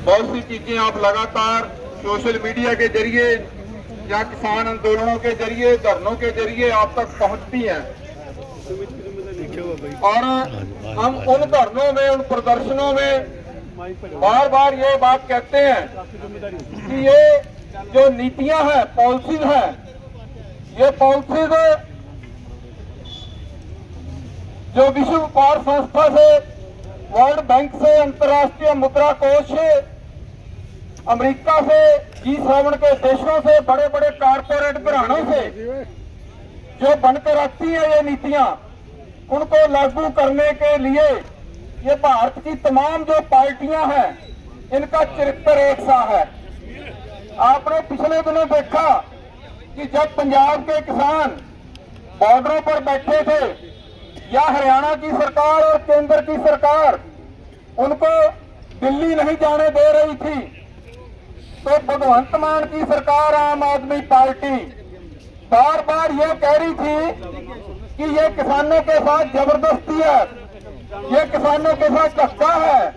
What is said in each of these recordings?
बहुत सी चीजें आप लगातार सोशल मीडिया के जरिए या किसान आंदोलनों के जरिए, धरनों के जरिए आप तक पहुंचती हैं और हम उन धरनों में, उन प्रदर्शनों में बार बार ये बात कहते हैं कि ये जो नीतियां हैं, पॉलिसीज हैं, ये पॉलिसीज जो विश्व व्यापार संस्था से, वर्ल्ड बैंक से, अंतर्राष्ट्रीय मुद्रा कोष से, अमेरिका से, G7 के देशों से, बड़े बड़े कारपोरेट घरानों से जो बनकर आती है ये नीतियां, उनको लागू करने के लिए ये भारत की तमाम जो पार्टियां हैं, इनका चरित्र एक सा है। आपने पिछले दिनों देखा कि जब पंजाब के किसान बॉर्डरों पर बैठे थे या हरियाणा की सरकार और केंद्र की सरकार उनको दिल्ली नहीं जाने दे रही थी, तो भगवंत मान की सरकार, आम आदमी पार्टी बार बार ये कह रही थी कि ये किसानों के साथ जबरदस्ती है, ये किसानों के साथ धक्का है,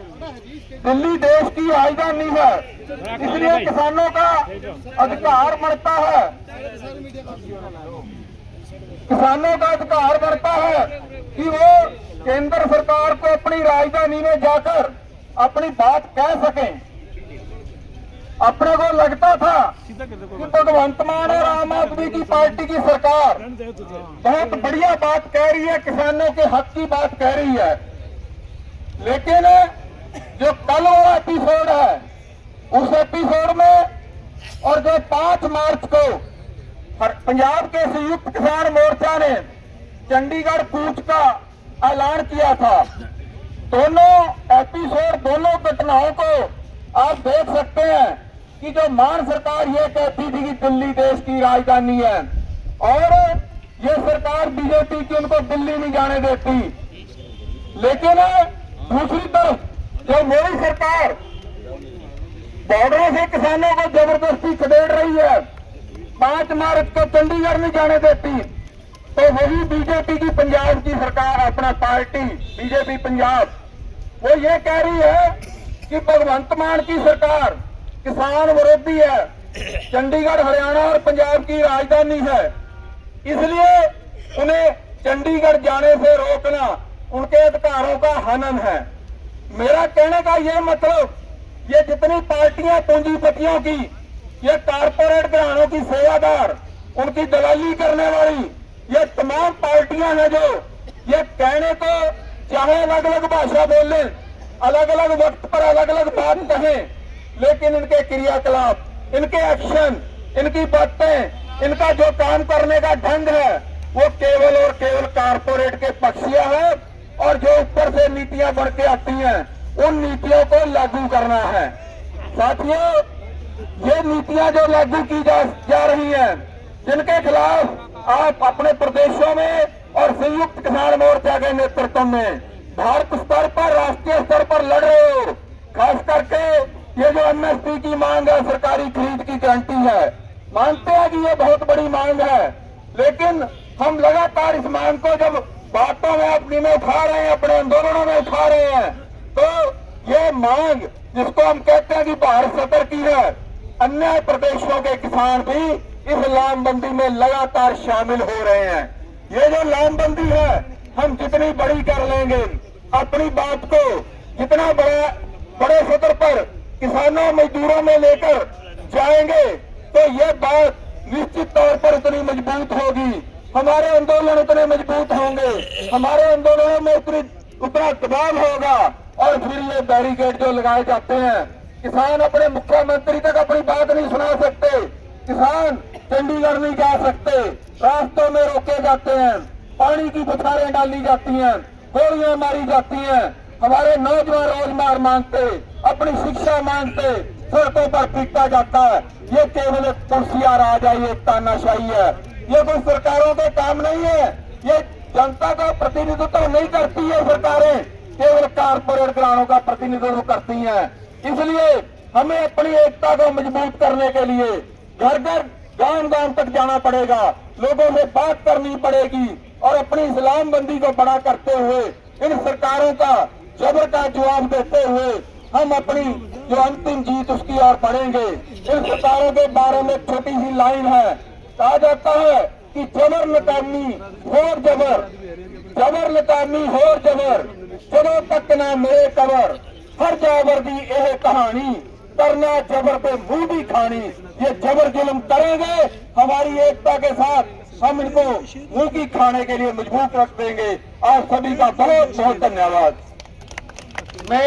दिल्ली देश की राजधानी है, इसलिए किसानों का अधिकार बढ़ता है, किसानों का अधिकार बढ़ता है कि वो केंद्र सरकार को अपनी राजधानी में जाकर अपनी बात कह सकें। अपने को लगता था कि भगवंत मान और आम आदमी की पार्टी की सरकार बहुत बढ़िया बात कह रही है, किसानों के हक की बात कह रही है, लेकिन जो कल वाला एपिसोड है, उस एपिसोड में और जो 5 मार्च को पंजाब के संयुक्त किसान मोर्चा ने चंडीगढ़ कूच का ऐलान किया था, दोनों एपिसोड, दोनों घटनाओं को आप देख सकते हैं कि जो मान सरकार ये कहती थी कि दिल्ली देश की राजधानी है और ये सरकार बीजेपी की उनको दिल्ली नहीं जाने देती, लेकिन दूसरी तरफ जो मोदी सरकार बॉर्डरों से किसानों को जबरदस्ती खदेड़ रही है, 5 मार्च को चंडीगढ़ नहीं जाने देती, तो वही बीजेपी की पंजाब की सरकार, अपना पार्टी बीजेपी पंजाब, वो ये कह रही है कि भगवंत मान की सरकार किसान विरोधी है, चंडीगढ़ हरियाणा और पंजाब की राजधानी है, इसलिए उन्हें चंडीगढ़ जाने से रोकना उनके अधिकारों का हनन है। मेरा कहने का यह मतलब, ये जितनी पार्टियां पूंजीपतियों की, ये कारपोरेट घरानों की सेवादार, उनकी दलाली करने वाली ये तमाम पार्टियां हैं जो ये कहने को चाहे अलग अलग भाषा बोले, अलग अलग वक्त पर अलग अलग बात कहें, लेकिन इनके क्रियाकलाप, इनके एक्शन, इनकी बातें, इनका जो काम करने का ढंग है वो केवल और केवल कारपोरेट के पक्षीय है और जो ऊपर से नीतियां बढ़ के आती हैं उन नीतियों को लागू करना है। साथियों, ये नीतियां जो लागू की जा रही हैं, जिनके खिलाफ आप अपने प्रदेशों में और संयुक्त किसान मोर्चा के नेतृत्व में भारत स्तर पर, राष्ट्रीय स्तर पर लड़ रहे हो, खास करके ये जो एमएसपी की मांग है, सरकारी खरीद की गारंटी है, मानते हैं कि ये बहुत बड़ी मांग है, लेकिन हम लगातार इस मांग को जब बातों में अपनी में उठा रहे हैं, अपने आंदोलनों में उठा रहे हैं, तो ये मांग जिसको हम कहते हैं कि भारत सतर की है, अन्य प्रदेशों के किसान भी इस लामबंदी में लगातार शामिल हो रहे हैं। ये जो लामबंदी है, हम जितनी बड़ी कर लेंगे, अपनी बात को जितना बड़े सतर पर किसानों मजदूरों में लेकर जाएंगे, तो ये बात निश्चित तौर पर उतनी मजबूत होगी, हमारे आंदोलन उतने मजबूत होंगे, हमारे आंदोलनों में उतना दबाव होगा और फिर ये बैरिकेड जो लगाए जाते हैं, किसान अपने मुख्यमंत्री तक अपनी बात नहीं सुना सकते, किसान चंडीगढ़ नहीं जा सकते, रास्तों में रोके जाते हैं, पानी की बौछारें डाली जाती हैं, गोलियां मारी जाती हैं, हमारे नौजवान रोजगार मांगते, अपनी शिक्षा मांगते सड़कों पर पीटा जाता है। ये केवल एक कुर्सियां राज है, ये तानाशाही है, ये कोई सरकारों के काम नहीं है, ये जनता का प्रतिनिधित्व नहीं करती है सरकारें, केवल कारपोरेट घरानों का प्रतिनिधित्व करती हैं। इसलिए हमें अपनी एकता को मजबूत करने के लिए घर घर, गांव गांव तक जाना पड़ेगा, लोगों से बात करनी पड़ेगी और अपनी इस्लामबंदी को बड़ा करते हुए इन सरकारों का जबर का जवाब देते हुए हम अपनी जो अंतिम जीत उसकी ओर बढ़ेंगे। इन सितारों के बारे में छोटी सी लाइन है, कहा जाता है कि जबर नकामी होर जबर, जबर नकामी होर जबर, जदों तक ना मेरे कबर, हर जावर दी यह कहानी, करना जबर पे मुंह भी खानी। ये जबर जुल्म करेंगे, हमारी एकता के साथ हम इनको मुंह की खाने के लिए मजबूर रख देंगे। आप सभी का बहुत बहुत धन्यवाद। मैं